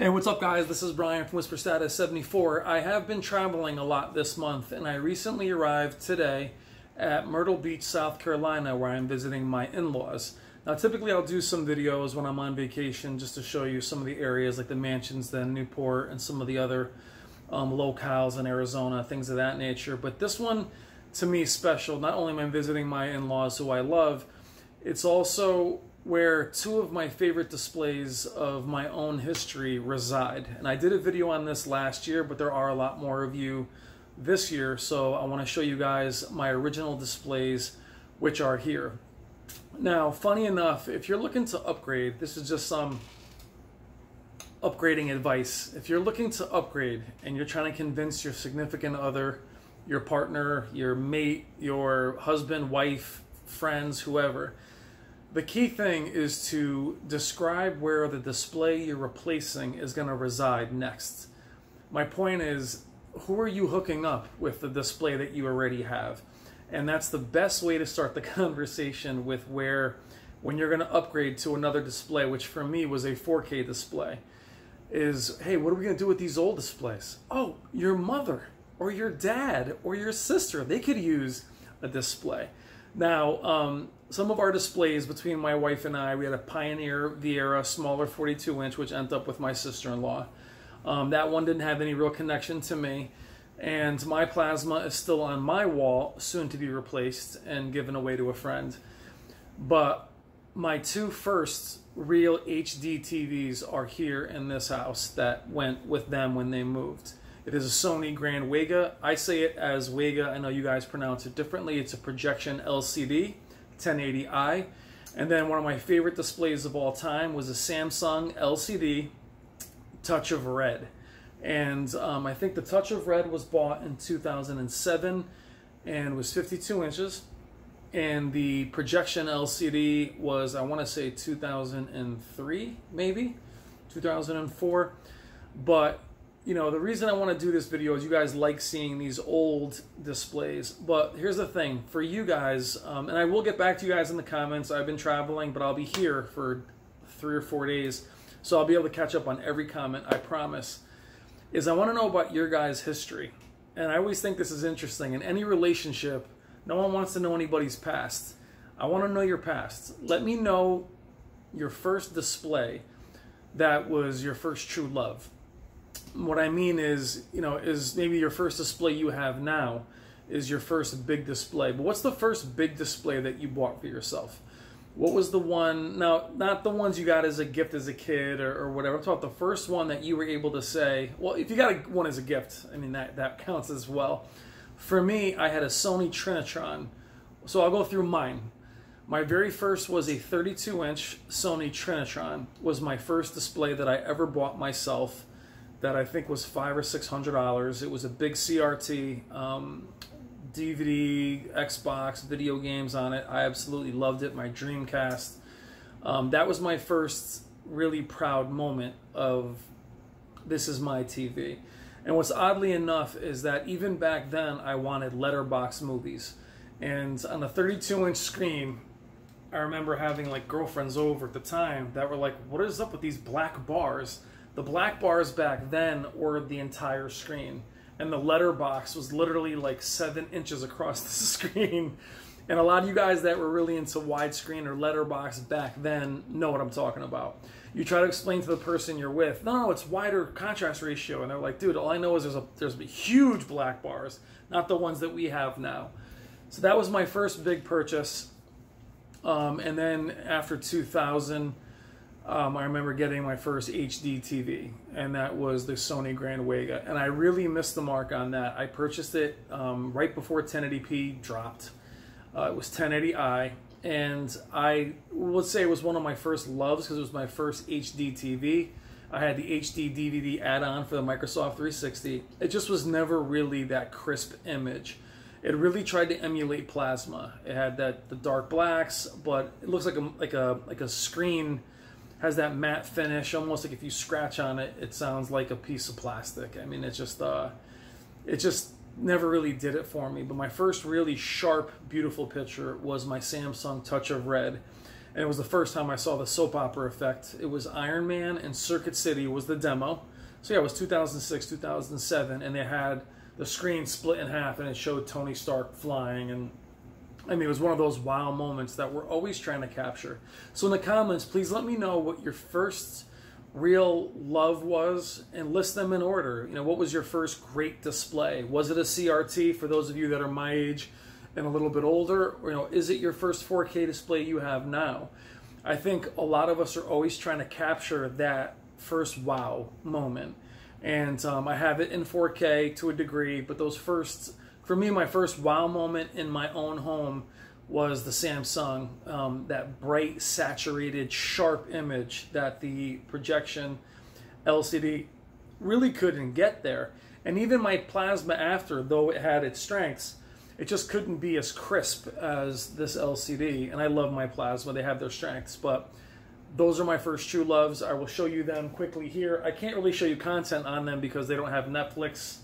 Hey, what's up guys? This is Brian from Whisper Status 74. I have been traveling a lot this month and I recently arrived today at Myrtle Beach, South Carolina, where I'm visiting my in-laws. Now typically I'll do some videos when I'm on vacation just to show you some of the areas like the mansions, then Newport, and some of the other locales in Arizona, things of that nature. But this one to me is special. Not only am I visiting my in-laws who I love, it's also where two of my favorite displays of my own history reside. And I did a video on this last year, but there are a lot more of you this year, so I want to show you guys my original displays, which are here. Now, funny enough, if you're looking to upgrade, this is just some upgrading advice. If you're looking to upgrade and you're trying to convince your significant other, your partner, your mate, your husband, wife, friends, whoever, the key thing is to describe where the display you're replacing is going to reside next. My point is, who are you hooking up with the display that you already have? And that's the best way to start the conversation with when you're going to upgrade to another display, which for me was a 4K display, is, hey, what are we going to do with these old displays? Oh, your mother or your dad or your sister, they could use a display. Now, some of our displays between my wife and I, we had a Pioneer Viera smaller 42-inch, which ended up with my sister-in-law. That one didn't have any real connection to me. And my plasma is still on my wall, soon to be replaced and given away to a friend. But my two first real HD TVs are here in this house that went with them when they moved. It is a Sony Grand WEGA. I say it as WEGA. I know you guys pronounce it differently. It's a projection LCD, 1080i. And then one of my favorite displays of all time was a Samsung LCD Touch of Red. And I think the Touch of Red was bought in 2007 and was 52 inches. And the projection LCD was, I want to say 2003, maybe 2004. But you know, the reason I want to do this video is you guys like seeing these old displays. But here's the thing, for you guys, and I will get back to you guys in the comments. I've been traveling, but I'll be here for 3 or 4 days, so I'll be able to catch up on every comment, I promise. Is I want to know about your guys' history. And I always think this is interesting. In any relationship, no one wants to know anybody's past. I want to know your past. Let me know your first display that was your first true love. What I mean is, you know, is maybe your first display you have now is your first big display. But what's the first big display that you bought for yourself? What was the one, now, not the ones you got as a gift as a kid or whatever. I'm talking about the first one that you were able to say, well, if you got one as a gift, I mean, that counts as well. For me, I had a Sony TRINITRON. So I'll go through mine. My very first was a 32-inch Sony TRINITRON. Was my first display that I ever bought myself. That I think was $500 or $600. It was a big CRT, DVD, Xbox, video games on it. I absolutely loved it. My Dreamcast. That was my first really proud moment of this is my TV. And what's oddly enough is that even back then I wanted letterbox movies. And on a 32-inch screen, I remember having like girlfriends over at the time that were like, what is up with these black bars? The black bars back then were the entire screen, and the letterbox was literally like 7 inches across the screen. And a lot of you guys that were really into widescreen or letterbox back then know what I'm talking about. You try to explain to the person you're with, no, it's wider contrast ratio, and they're like, dude, all I know is there's huge black bars, not the ones that we have now. So that was my first big purchase. And then after 2000. I remember getting my first HD TV, and that was the Sony Grand WEGA, and I really missed the mark on that. I purchased it right before 1080p dropped. It was 1080i, and I would say it was one of my first loves because it was my first HD TV. I had the HD DVD add-on for the Microsoft 360. It just was never really that crisp image. It really tried to emulate plasma. It had the dark blacks, but it looks like a screen. Has that matte finish, almost like if you scratch on it, it sounds like a piece of plastic. I mean, it just never really did it for me. But my first really sharp, beautiful picture was my Samsung Touch of Red. And it was the first time I saw the soap opera effect. It was Iron Man and Circuit City was the demo. So yeah, it was 2006, 2007, and they had the screen split in half, and it showed Tony Stark flying. And I mean, it was one of those wow moments that we're always trying to capture. So in the comments, please let me know what your first real love was, and list them in order. You know, what was your first great display? Was it a CRT for those of you that are my age and a little bit older? Or, you know, is it your first 4K display you have now? I think a lot of us are always trying to capture that first wow moment. And I have it in 4K to a degree, but those first, for me, my first wow moment in my own home was the Samsung, that bright, saturated, sharp image that the projection LCD really couldn't get there. And even my plasma after, though it had its strengths, it just couldn't be as crisp as this LCD. And I love my plasma, they have their strengths, but those are my first true loves. I will show you them quickly here. I can't really show you content on them because they don't have Netflix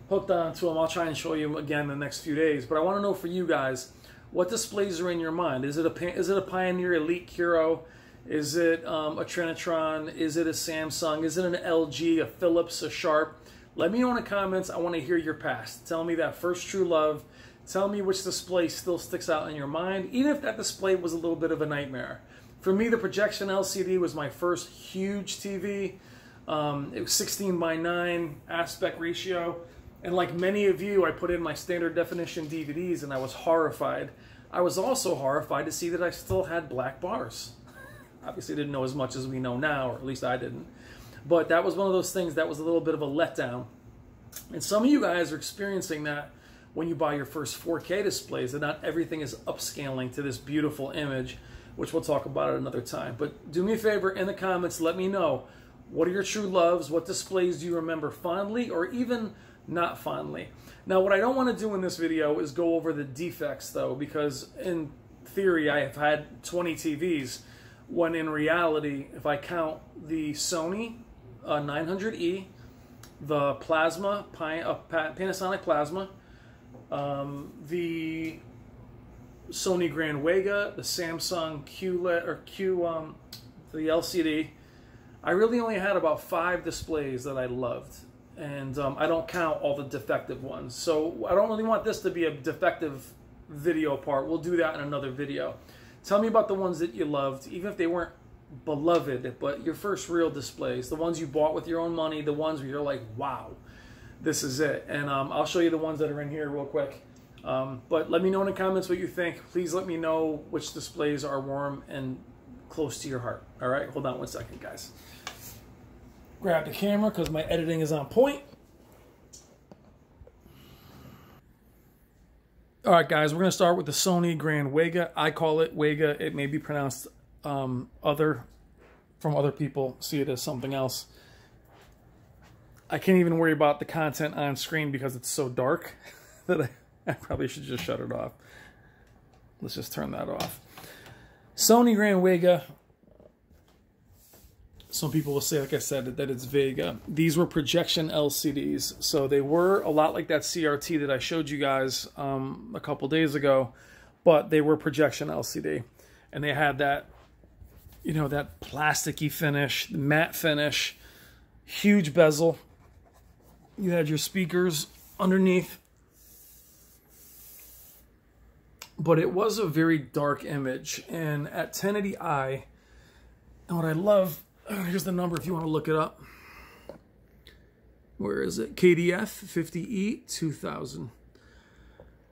hooked onto them. I'll try and show you again in the next few days. But I want to know for you guys, what displays are in your mind? Is it a Pioneer Elite Hero? Is it a Trinitron? Is it a Samsung? Is it an LG, a Philips, a Sharp? Let me know in the comments. I want to hear your past. Tell me that first true love. Tell me which display still sticks out in your mind, even if that display was a little bit of a nightmare. For me, the projection LCD was my first huge TV. It was 16:9 aspect ratio. And like many of you, I put in my standard definition DVDs and I was horrified. I was also horrified to see that I still had black bars. Obviously didn't know as much as we know now, or at least I didn't. But that was one of those things that was a little bit of a letdown. And some of you guys are experiencing that when you buy your first 4K displays, that not everything is upscaling to this beautiful image, which we'll talk about at another time. But do me a favor, in the comments, let me know, what are your true loves? What displays do you remember fondly, or even not fondly? Now, what I don't want to do in this video is go over the defects, though, because in theory I have had 20 TVs, when in reality, if I count the Sony 900E, the Plasma, Panasonic Plasma, the Sony Grand WEGA, the Samsung the LCD, I really only had about 5 displays that I loved. And I don't count all the defective ones. So I don't really want this to be a defective video part. We'll do that in another video. Tell me about the ones that you loved, even if they weren't beloved, but your first real displays, the ones you bought with your own money, the ones where you're like, wow, this is it. And I'll show you the ones that are in here real quick. But let me know in the comments what you think. Please let me know which displays are warm and close to your heart. All right, hold on one second, guys. Grab the camera because my editing is on point. All right, guys, we're going to start with the Sony Grand WEGA. I call it WEGA. It may be pronounced from other people see it as something else. I can't even worry about the content on screen because it's so dark that I probably should just shut it off. Let's just turn that off. Sony Grand WEGA. Some people will say, like I said, that it's Vega. These were projection LCDs. So they were a lot like that CRT that I showed you guys a couple days ago, but they were projection LCD. And they had that, you know, that plasticky finish, matte finish, huge bezel. You had your speakers underneath. But it was a very dark image. And at 1080i, and what I love, here's the number if you want to look it up. Where is it? KDF 50E 2000.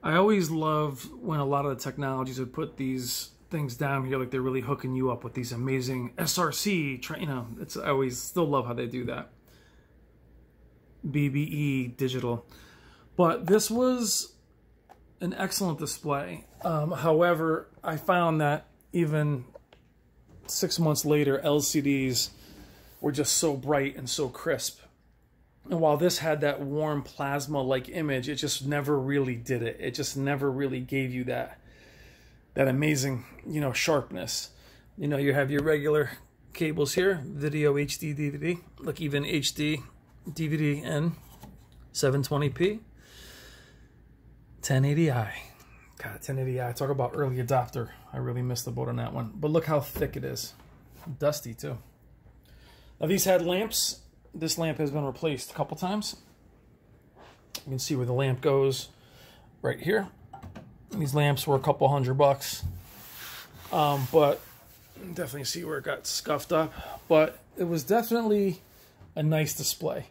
I always love when a lot of the technologies would put these things down here, like they're really hooking you up with these amazing SRC, you know, I always still love how they do that. BBE digital. But this was an excellent display. However, I found that even 6 months later, LCDs were just so bright and so crisp. And while this had that warm plasma-like image, it just never really did it. It just never really gave you that amazing, you know, sharpness. You know, you have your regular cables here, video, HD, DVD. Look, even HD, DVD, and 720p, 1080i. God, 1080i. I talk about early adopter. I really missed the boat on that one. But look how thick it is. Dusty, too. Now, these had lamps. This lamp has been replaced a couple times. You can see where the lamp goes right here. These lamps were a couple $100. But definitely see where it got scuffed up. But it was definitely a nice display.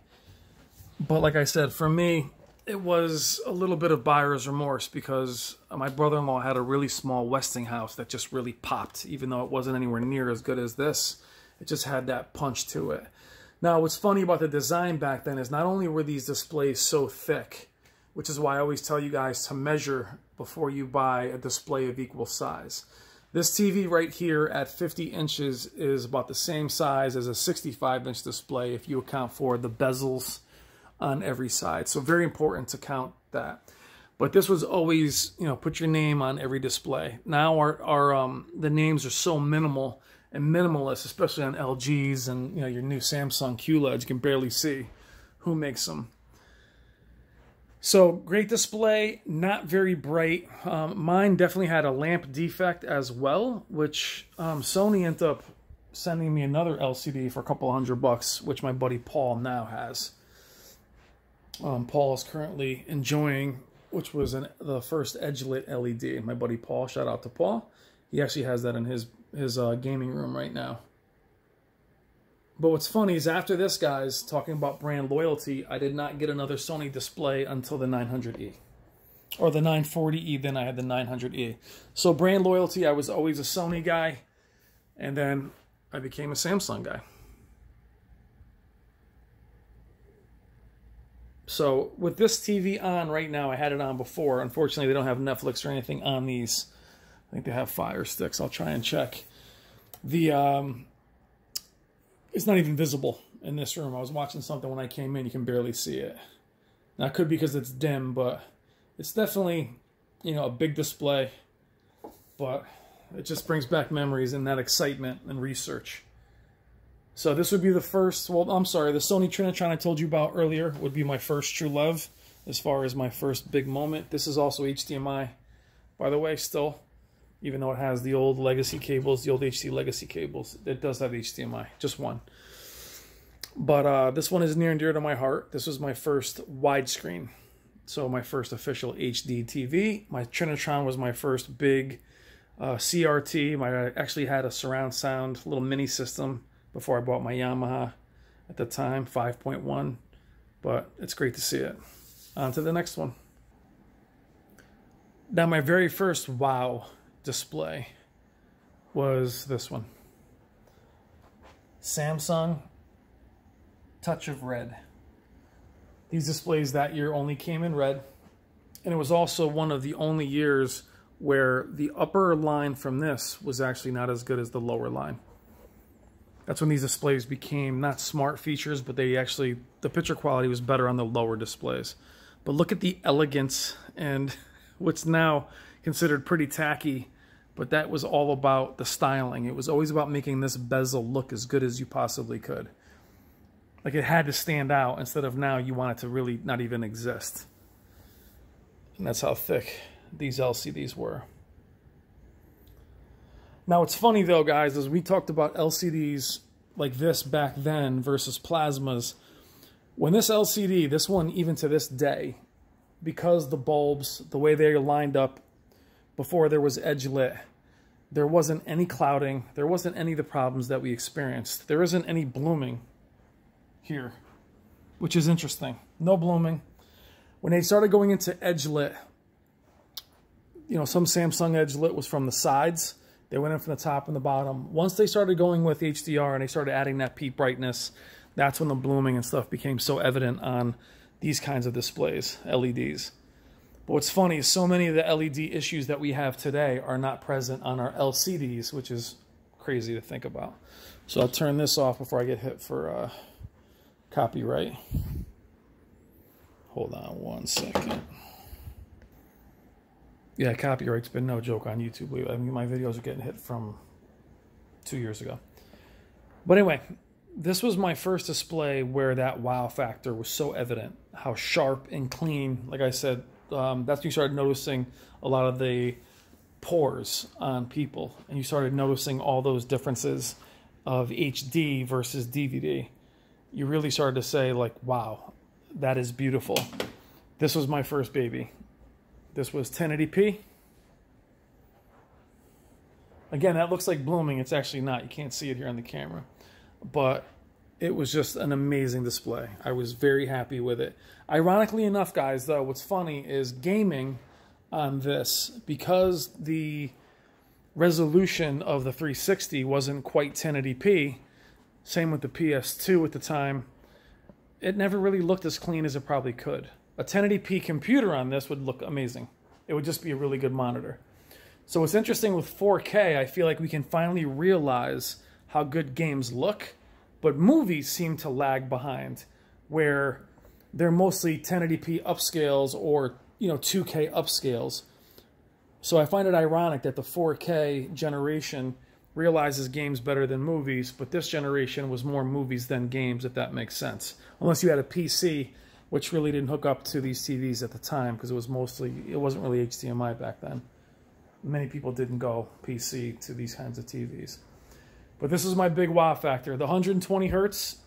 But like I said, for me, it was a little bit of buyer's remorse because my brother-in-law had a really small Westinghouse that just really popped, even though it wasn't anywhere near as good as this. It just had that punch to it. Now, what's funny about the design back then is not only were these displays so thick, which is why I always tell you guys to measure before you buy a display of equal size. This TV right here at 50 inches is about the same size as a 65-inch display if you account for the bezels on every side. So very important to count that. But this was always, you know, put your name on every display. Now the names are so minimal and minimalist, especially on LGs and, you know, your new Samsung QLEDs. You can barely see who makes them. So great display, not very bright. Mine definitely had a lamp defect as well, which Sony ended up sending me another LCD for a couple $100, which my buddy Paul now has. Paul is currently enjoying, which was the first edge-lit LED. My buddy Paul, shout out to Paul. He actually has that in his gaming room right now. But what's funny is after this, guys, talking about brand loyalty, I did not get another Sony display until the 900E. Or the 940E, then I had the 900E. So brand loyalty, I was always a Sony guy. And then I became a Samsung guy. So with this TV on right now, I had it on before. Unfortunately, they don't have Netflix or anything on these. I think they have Fire Sticks. I'll try and check. It's not even visible in this room. I was watching something when I came in. You can barely see it. Now, it could be because it's dim, but it's definitely, you know, a big display. But it just brings back memories and that excitement and research. So this would be the first, well, I'm sorry, the Sony TRINITRON I told you about earlier would be my first true love as far as my first big moment. This is also HDMI, by the way, still. Even though it has the old legacy cables, the old HD legacy cables, it does have HDMI, just one. But this one is near and dear to my heart. This was my first widescreen, so my first official HD TV. My TRINITRON was my first big CRT. I actually had a surround sound little mini system before I bought my Yamaha at the time, 5.1. But it's great to see it. On to the next one. Now, my very first wow display was this one. Samsung Touch of Red. These displays that year only came in red. And it was also one of the only years where the upper line from this was actually not as good as the lower line. That's when these displays became not smart features, but they actually, the picture quality was better on the lower displays. But look at the elegance and what's now considered pretty tacky, but that was all about the styling. It was always about making this bezel look as good as you possibly could. Like it had to stand out instead of now you want it to really not even exist. And that's how thick these LCDs were. Now, what's funny though, guys, is we talked about LCDs like this back then versus plasmas. When this LCD, this one even to this day, because the bulbs, the way they are lined up before there was edge lit, there wasn't any clouding, there wasn't any of the problems that we experienced. There isn't any blooming here, which is interesting. No blooming. When they started going into edge lit, you know, some Samsung edge lit was from the sides. They went in from the top and the bottom. Once they started going with HDR and they started adding that peak brightness, that's when the blooming and stuff became so evident on these kinds of displays, LEDs. But what's funny is so many of the LED issues that we have today are not present on our LCDs, which is crazy to think about. So I'll turn this off before I get hit for copyright. Hold on one second. Yeah, copyright's been no joke on YouTube. I mean, my videos are getting hit from 2 years ago. But anyway, this was my first display where that wow factor was so evident. How sharp and clean, like I said, that's when you started noticing a lot of the pores on people, and you started noticing all those differences of HD versus DVD. You really started to say, like, wow, that is beautiful. This was my first baby. This was 1080p. Again, that looks like blooming. It's actually not. You can't see it here on the camera. But it was just an amazing display. I was very happy with it. Ironically enough, guys, though, what's funny is gaming on this, because the resolution of the 360 wasn't quite 1080p, same with the PS2 at the time, it never really looked as clean as it probably could. A 1080p computer on this would look amazing. It would just be a really good monitor. So what's interesting with 4K, I feel like we can finally realize how good games look, but movies seem to lag behind, where they're mostly 1080p upscales or 2K upscales. So I find it ironic that the 4K generation realizes games better than movies, but this generation was more movies than games, if that makes sense. Unless you had a PC, which really didn't hook up to these TVs at the time, because it wasn't really HDMI back then. Many people didn't go PC to these kinds of TVs. But this is my big wow factor. The 120 hertz,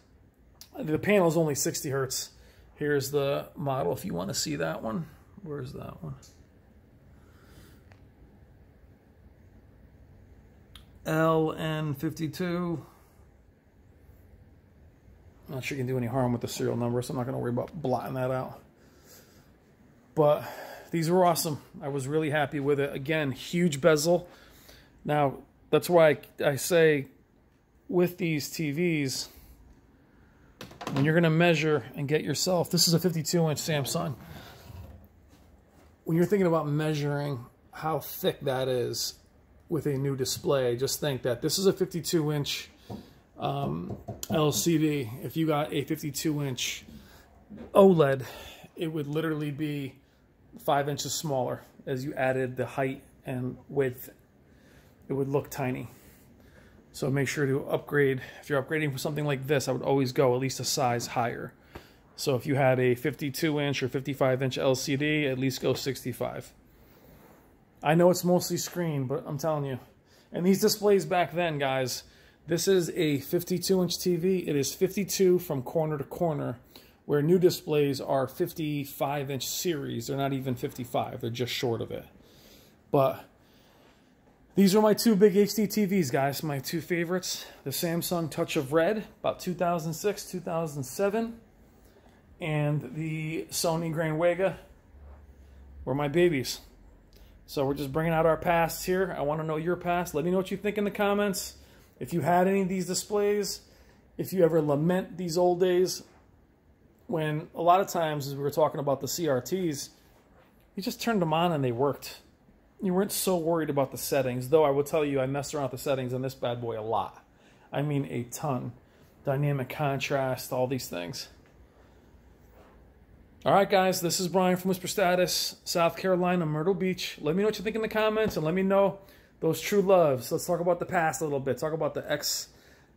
the panel is only 60 hertz. Here's the model if you want to see that one. Where's that one? LN52. Not sure you can do any harm with the serial number, so I'm not going to worry about blotting that out. But these were awesome. I was really happy with it. Again, huge bezel. Now, that's why I say with these TVs, when you're going to measure and get yourself, this is a 52-inch Samsung. When you're thinking about measuring how thick that is with a new display, just think that this is a 52-inch LCD. If you got a 52-inch OLED, it would literally be 5 inches smaller. As you added the height and width, it would look tiny. So make sure to upgrade. If you're upgrading for something like this, I would always go at least a size higher. So if you had a 52-inch or 55-inch LCD, at least go 65. I know it's mostly screen, but I'm telling you. And these displays back then, guys, this is a 52-inch TV. It is 52 from corner to corner, where new displays are 55-inch series. They're not even 55. They're just short of it. But these are my two big HD TVs, guys. My two favorites. The Samsung Touch of Red, about 2006, 2007. And the Sony WEGA were my babies. So we're just bringing out our pasts here. I want to know your past. Let me know what you think in the comments. If you had any of these displays, if you ever lament these old days, when a lot of times, as we were talking about the CRTs, you just turned them on and they worked. You weren't so worried about the settings, though I will tell you I messed around with the settings on this bad boy a lot. I mean a ton. Dynamic contrast, all these things. All right, guys, this is Brian from Whisper Status, South Carolina, Myrtle Beach. Let me know what you think in the comments, and let me know those true loves. Let's talk about the past a little bit. Talk about the X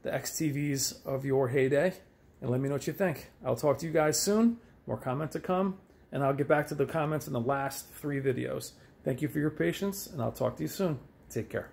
TVs of your heyday, and let me know what you think. I'll talk to you guys soon. More comment to come, and I'll get back to the comments in the last 3 videos. Thank you for your patience, and I'll talk to you soon. Take care.